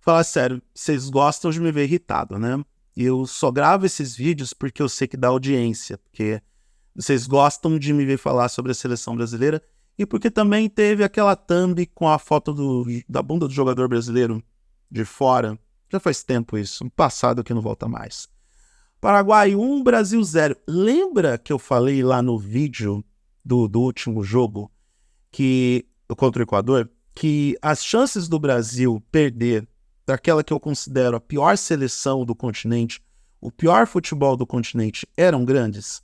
Falar sério, vocês gostam de me ver irritado, né? Eu só gravo esses vídeos porque eu sei que dá audiência, porque vocês gostam de me ver falar sobre a seleção brasileira e porque também teve aquela thumb com a foto da bunda do jogador brasileiro de fora. Já faz tempo isso, um passado que não volta mais. Paraguai 1, Brasil 0. Lembra que eu falei lá no vídeo do último jogo que contra o Equador, que as chances do Brasil perder daquela que eu considero a pior seleção do continente, o pior futebol do continente, eram grandes?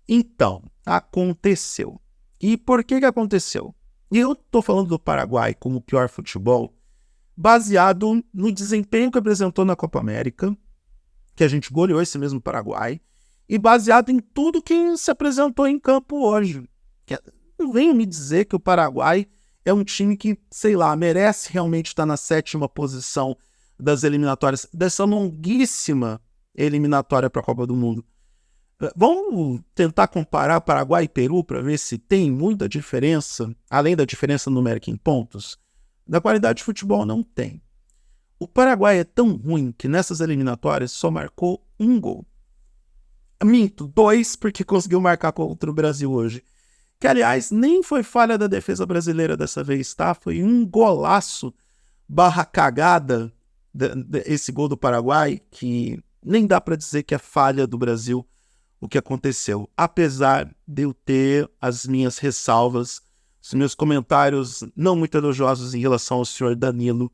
Então, aconteceu. E por que aconteceu? E eu estou falando do Paraguai como o pior futebol, baseado no desempenho que apresentou na Copa América, que a gente goleou esse mesmo Paraguai, e baseado em tudo que se apresentou em campo hoje. Não venha me dizer que o Paraguai é um time que, sei lá, merece realmente estar na 7ª posição das eliminatórias, dessa longuíssima eliminatória para a Copa do Mundo. Vamos tentar comparar Paraguai e Peru para ver se tem muita diferença, além da diferença numérica em pontos? Da qualidade de futebol não tem. O Paraguai é tão ruim que nessas eliminatórias só marcou 1 gol. Minto, 2, porque conseguiu marcar contra o Brasil hoje. Que, aliás, nem foi falha da defesa brasileira dessa vez, tá? Foi um golaço barra cagada, esse gol do Paraguai, que nem dá para dizer que é falha do Brasil o que aconteceu. Apesar de eu ter as minhas ressalvas, os meus comentários não muito elogiosos em relação ao senhor Danilo,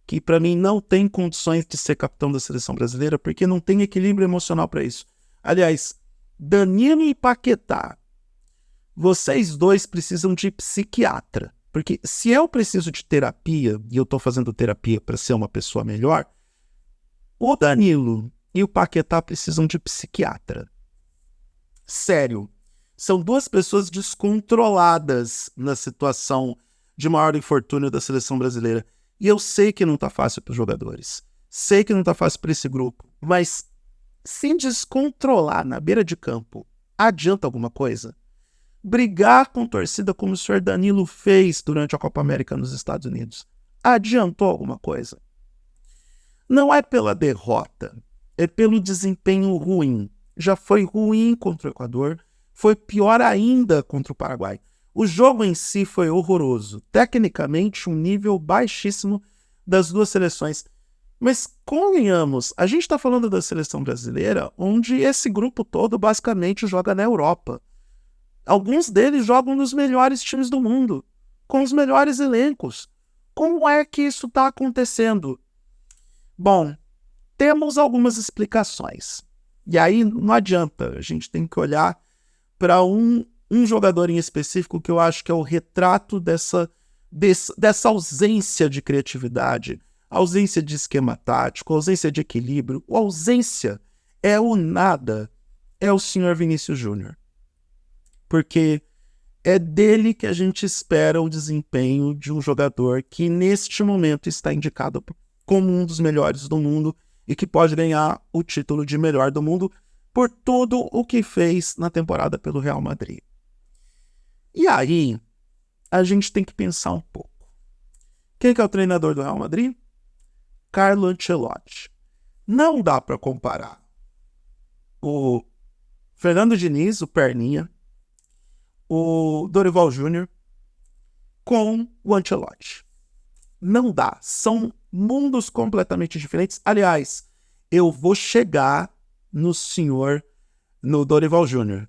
que para mim não tem condições de ser capitão da seleção brasileira, porque não tem equilíbrio emocional para isso. Aliás, Danilo e Paquetá, vocês dois precisam de psiquiatra. Porque se eu preciso de terapia, e eu estou fazendo terapia para ser uma pessoa melhor, o Danilo e o Paquetá precisam de psiquiatra. Sério. São duas pessoas descontroladas na situação de maior infortúnio da seleção brasileira. E eu sei que não está fácil para os jogadores. Sei que não está fácil para esse grupo. Mas se descontrolar na beira de campo, adianta alguma coisa? Brigar com torcida como o senhor Danilo fez durante a Copa América nos Estados Unidos, adiantou alguma coisa? Não é pela derrota, é pelo desempenho ruim. Já foi ruim contra o Equador, foi pior ainda contra o Paraguai. O jogo em si foi horroroso, tecnicamente um nível baixíssimo das duas seleções. Mas convenhamos, a gente está falando da seleção brasileira, onde esse grupo todo basicamente joga na Europa. Alguns deles jogam nos melhores times do mundo, com os melhores elencos. Como é que isso está acontecendo? Bom, temos algumas explicações. E aí não adianta, a gente tem que olhar para um jogador em específico que eu acho que é o retrato dessa ausência de criatividade, ausência de esquema tático, ausência de equilíbrio. A ausência é o nada, é o senhor Vinícius Júnior. Porque é dele que a gente espera o desempenho de um jogador que neste momento está indicado como um dos melhores do mundo e que pode ganhar o título de melhor do mundo por tudo o que fez na temporada pelo Real Madrid. E aí, a gente tem que pensar um pouco. Quem que é o treinador do Real Madrid? Carlo Ancelotti. Não dá para comparar o Fernando Diniz, o Perninha, o Dorival Júnior com o Ancelotti. Não dá. São mundos completamente diferentes. Aliás, eu vou chegar no Dorival Júnior.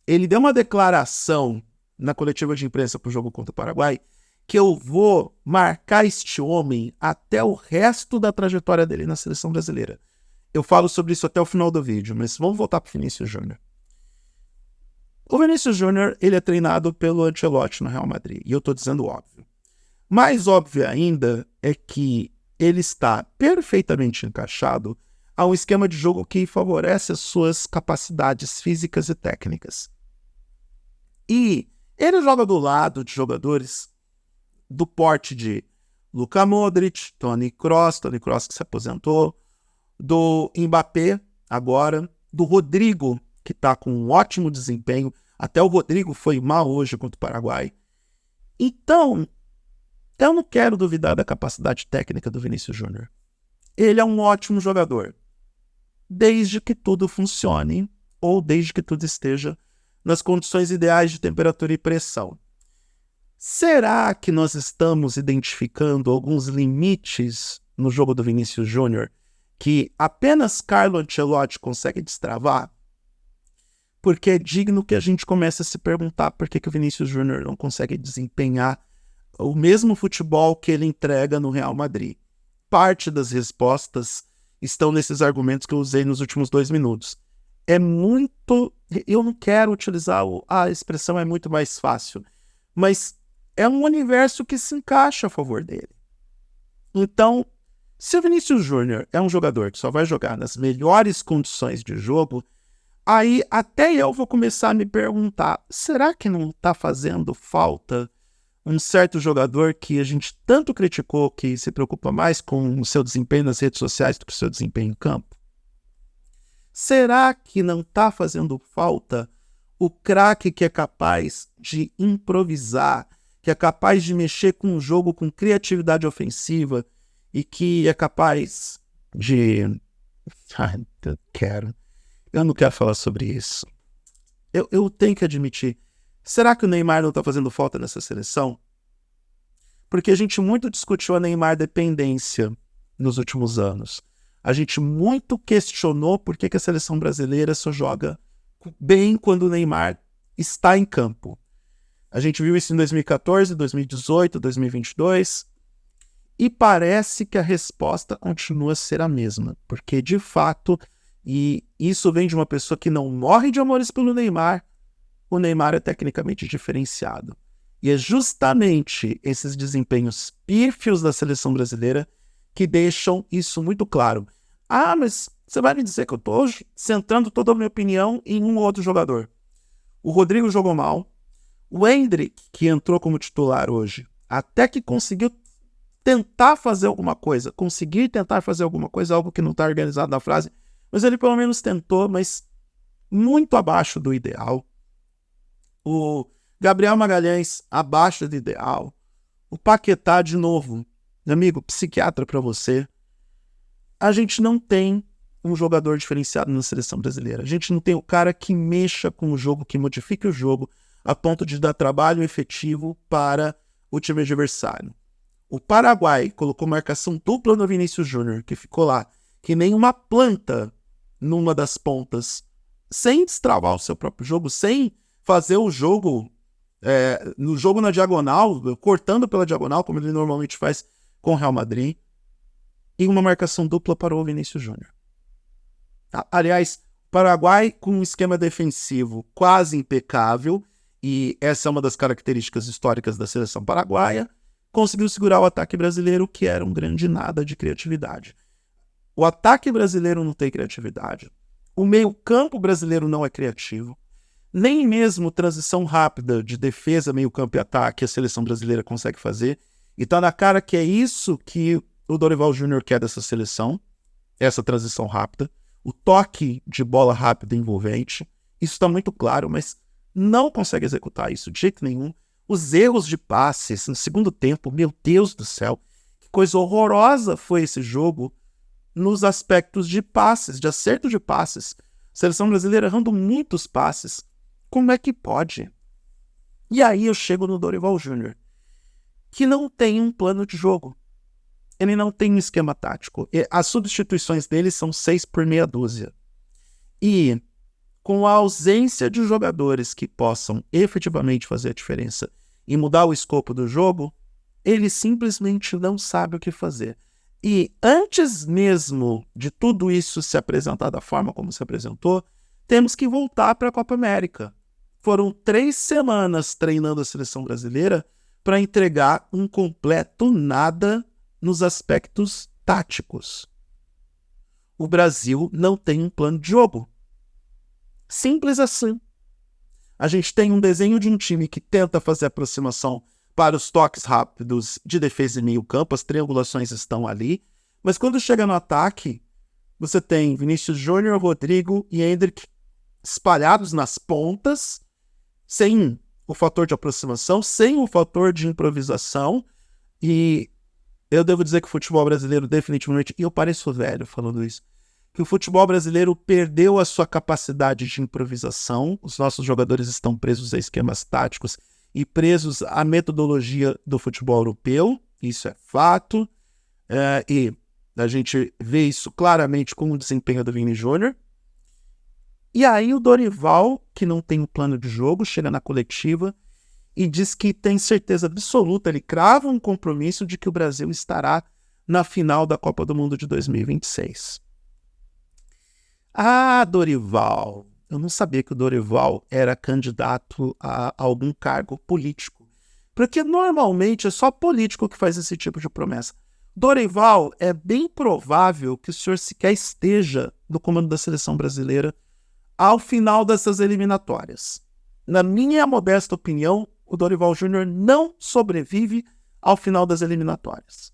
Ele deu uma declaração na coletiva de imprensa para o jogo contra o Paraguai que eu vou marcar este homem até o resto da trajetória dele na seleção brasileira. Eu falo sobre isso até o final do vídeo, mas vamos voltar para o Vinícius Júnior. O Vinícius Júnior, ele é treinado pelo Ancelotti no Real Madrid, e eu estou dizendo óbvio. Mais óbvio ainda é que ele está perfeitamente encaixado a um esquema de jogo que favorece as suas capacidades físicas e técnicas. E ele joga do lado de jogadores do porte de Luka Modric, Toni Kroos que se aposentou, do Mbappé agora, do Rodrigo, que está com um ótimo desempenho. Até o Rodrigo foi mal hoje contra o Paraguai. Então, eu não quero duvidar da capacidade técnica do Vinícius Júnior. ele é um ótimo jogador, desde que tudo funcione ou desde que tudo esteja nas condições ideais de temperatura e pressão. Será que nós estamos identificando alguns limites no jogo do Vinícius Júnior que apenas Carlo Ancelotti consegue destravar? Porque é digno que a gente comece a se perguntar por que o Vinícius Júnior não consegue desempenhar o mesmo futebol que ele entrega no Real Madrid. Parte das respostas estão nesses argumentos que eu usei nos últimos 2 minutos. É muito... Eu não quero utilizar a expressão é muito mais fácil, mas é um universo que se encaixa a favor dele. Então, se o Vinícius Júnior é um jogador que só vai jogar nas melhores condições de jogo, aí até eu vou começar a me perguntar, será que não está fazendo falta um certo jogador que a gente tanto criticou, que se preocupa mais com o seu desempenho nas redes sociais do que o seu desempenho em campo? Será que não está fazendo falta o craque que é capaz de improvisar, que é capaz de mexer com o jogo com criatividade ofensiva e que é capaz de... Eu não quero falar sobre isso. Eu tenho que admitir. Será que o Neymar não está fazendo falta nessa seleção? Porque a gente muito discutiu a Neymar dependência nos últimos anos. A gente muito questionou por que a seleção brasileira só joga bem quando o Neymar está em campo. A gente viu isso em 2014, 2018, 2022, e parece que a resposta continua a ser a mesma, porque de fato, e isso vem de uma pessoa que não morre de amores pelo Neymar, o Neymar é tecnicamente diferenciado. E é justamente esses desempenhos pífios da seleção brasileira que deixam isso muito claro. Ah, mas você vai me dizer que eu estou centrando toda a minha opinião em um ou outro jogador. O Rodrigo jogou mal. O Endrick, que entrou como titular hoje, até que conseguiu tentar fazer alguma coisa. Conseguir tentar fazer alguma coisa, algo que não está organizado na frase. Mas ele pelo menos tentou, mas muito abaixo do ideal. O Gabriel Magalhães, abaixo do ideal. O Paquetá, de novo, amigo, psiquiatra para você. A gente não tem um jogador diferenciado na seleção brasileira. A gente não tem o cara que mexa com o jogo, que modifique o jogo, a ponto de dar trabalho efetivo para o time adversário. O Paraguai colocou marcação dupla no Vinícius Júnior, que ficou lá, que nem uma planta numa das pontas, sem destravar o seu próprio jogo, sem fazer o jogo no jogo na diagonal, cortando pela diagonal, como ele normalmente faz com o Real Madrid, e uma marcação dupla para o Vinícius Júnior. Aliás, Paraguai com um esquema defensivo quase impecável, e essa é uma das características históricas da seleção paraguaia, conseguiu segurar o ataque brasileiro, que era um grande nada de criatividade. O ataque brasileiro não tem criatividade, o meio-campo brasileiro não é criativo, nem mesmo transição rápida de defesa, meio-campo e ataque a seleção brasileira consegue fazer, e tá na cara que é isso que o Dorival Júnior quer dessa seleção, essa transição rápida, o toque de bola rápida envolvente, isso está muito claro, mas não consegue executar isso de jeito nenhum. Os erros de passes no segundo tempo, meu Deus do céu, que coisa horrorosa foi esse jogo nos aspectos de passes, de acerto de passes. A seleção brasileira errando muitos passes. Como é que pode? E aí eu chego no Dorival Júnior, que não tem um plano de jogo. Ele não tem um esquema tático. As substituições dele são 6 por meia dúzia. E com a ausência de jogadores que possam efetivamente fazer a diferença e mudar o escopo do jogo, ele simplesmente não sabe o que fazer. E antes mesmo de tudo isso se apresentar da forma como se apresentou, temos que voltar para a Copa América. Foram 3 semanas treinando a seleção brasileira para entregar um completo nada nos aspectos táticos. O Brasil não tem um plano de jogo. Simples assim. A gente tem um desenho de um time que tenta fazer aproximação para os toques rápidos de defesa e meio campo, as triangulações estão ali, mas quando chega no ataque, você tem Vinícius Júnior, Rodrigo e Endrick espalhados nas pontas, sem o fator de aproximação, sem o fator de improvisação, e eu devo dizer que o futebol brasileiro definitivamente, e eu pareço velho falando isso, que o futebol brasileiro perdeu a sua capacidade de improvisação, os nossos jogadores estão presos a esquemas táticos e presos à metodologia do futebol europeu, isso é fato, e a gente vê isso claramente com o desempenho do Vini Júnior. E aí o Dorival, que não tem um plano de jogo, chega na coletiva e diz que tem certeza absoluta, ele crava um compromisso de que o Brasil estará na final da Copa do Mundo de 2026. Ah, Dorival, eu não sabia que o Dorival era candidato a algum cargo político, porque normalmente é só político que faz esse tipo de promessa. Dorival, é bem provável que o senhor sequer esteja no comando da seleção brasileira ao final dessas eliminatórias. Na minha modesta opinião, o Dorival Júnior não sobrevive ao final das eliminatórias.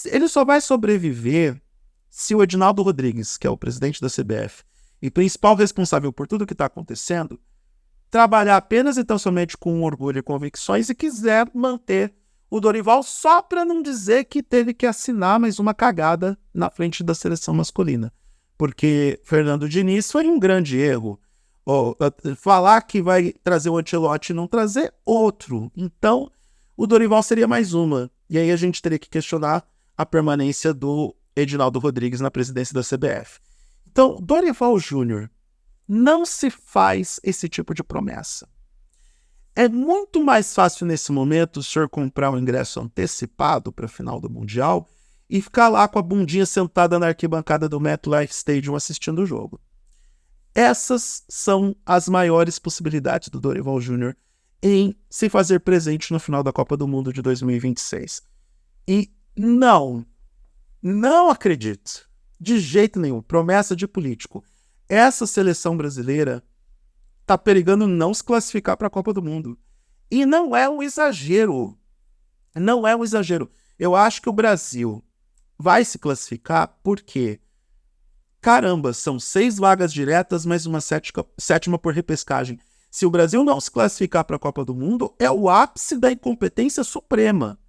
Ele só vai sobreviver se o Edinaldo Rodrigues, que é o presidente da CBF e principal responsável por tudo que está acontecendo, trabalhar apenas e tão somente com orgulho e convicções e quiser manter o Dorival só para não dizer que teve que assinar mais uma cagada na frente da seleção masculina. Porque Fernando Diniz foi um grande erro. Falar que vai trazer o Ancelotti e não trazer outro. Então, o Dorival seria mais uma. E aí a gente teria que questionar a permanência do Edinaldo Rodrigues na presidência da CBF. Então, Dorival Júnior, não se faz esse tipo de promessa. É muito mais fácil nesse momento o senhor comprar um ingresso antecipado para a final do Mundial e ficar lá com a bundinha sentada na arquibancada do MetLife Stadium assistindo o jogo. Essas são as maiores possibilidades do Dorival Júnior em se fazer presente no final da Copa do Mundo de 2026. E não acredito, de jeito nenhum, promessa de político. Essa seleção brasileira está perigando não se classificar para a Copa do Mundo. E não é um exagero. Não é um exagero. Eu acho que o Brasil vai se classificar porque, caramba, são 6 vagas diretas, mais uma sétima por repescagem. Se o Brasil não se classificar para a Copa do Mundo, é o ápice da incompetência suprema.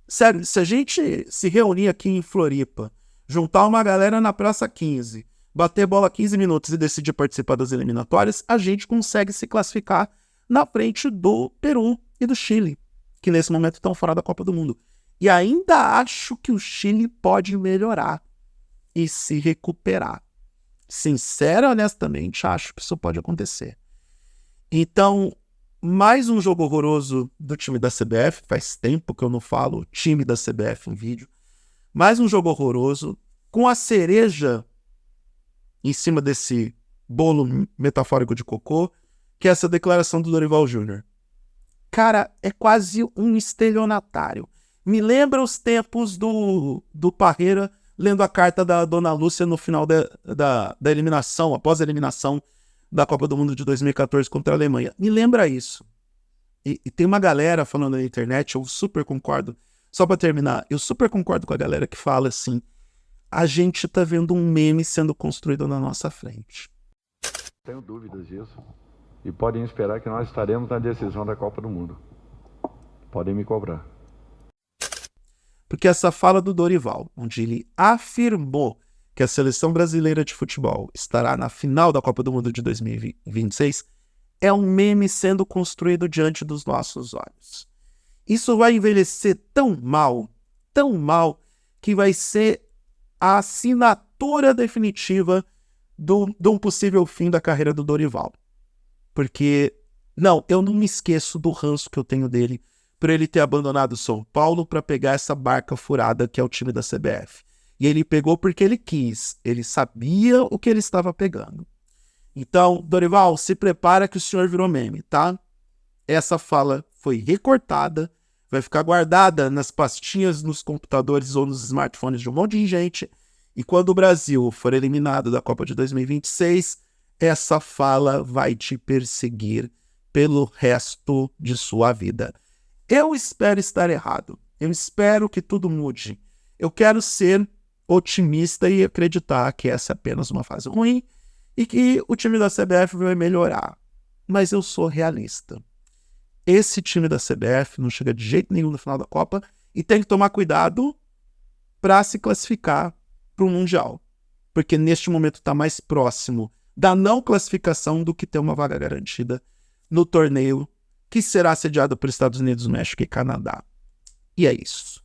Sério, se a gente se reunir aqui em Floripa, juntar uma galera na Praça 15, bater bola 15 minutos e decidir participar das eliminatórias, a gente consegue se classificar na frente do Peru e do Chile, que nesse momento estão fora da Copa do Mundo. E ainda acho que o Chile pode melhorar e se recuperar. Sincero e honestamente, acho que isso pode acontecer. Então, mais um jogo horroroso do time da CBF. Faz tempo que eu não falo time da CBF em vídeo. Mais um jogo horroroso, com a cereja em cima desse bolo metafórico de cocô, que é essa declaração do Dorival Júnior. Cara, é quase um estelionatário. Me lembra os tempos do Parreira lendo a carta da Dona Lúcia no final da eliminação, após a eliminação da Copa do Mundo de 2014 contra a Alemanha. Me lembra isso. E tem uma galera falando na internet, eu super concordo, só para terminar, eu super concordo com a galera que fala assim, a gente tá vendo um meme sendo construído na nossa frente. Tenho dúvidas disso. E podem esperar que nós estaremos na decisão da Copa do Mundo. Podem me cobrar. Porque essa fala do Dorival, onde ele afirmou que a seleção brasileira de futebol estará na final da Copa do Mundo de 2026, é um meme sendo construído diante dos nossos olhos. Isso vai envelhecer tão mal, que vai ser a assinatura definitiva de um possível fim da carreira do Dorival. Porque, eu não me esqueço do ranço que eu tenho dele por ele ter abandonado São Paulo para pegar essa barca furada que é o time da CBF. E ele pegou porque ele quis, ele sabia o que ele estava pegando. Então, Dorival, se prepara que o senhor virou meme, tá? Essa fala foi recortada, vai ficar guardada nas pastinhas, nos computadores ou nos smartphones de um monte de gente. E quando o Brasil for eliminado da Copa de 2026, essa fala vai te perseguir pelo resto de sua vida. Eu espero estar errado. Eu espero que tudo mude. Eu quero ser otimista e acreditar que essa é apenas uma fase ruim e que o time da CBF vai melhorar. Mas eu sou realista. Esse time da CBF não chega de jeito nenhum no final da Copa E tem que tomar cuidado para se classificar para o Mundial. Porque neste momento está mais próximo da não classificação do que ter uma vaga garantida no torneio que será sediado por Estados Unidos, México e Canadá. E é isso.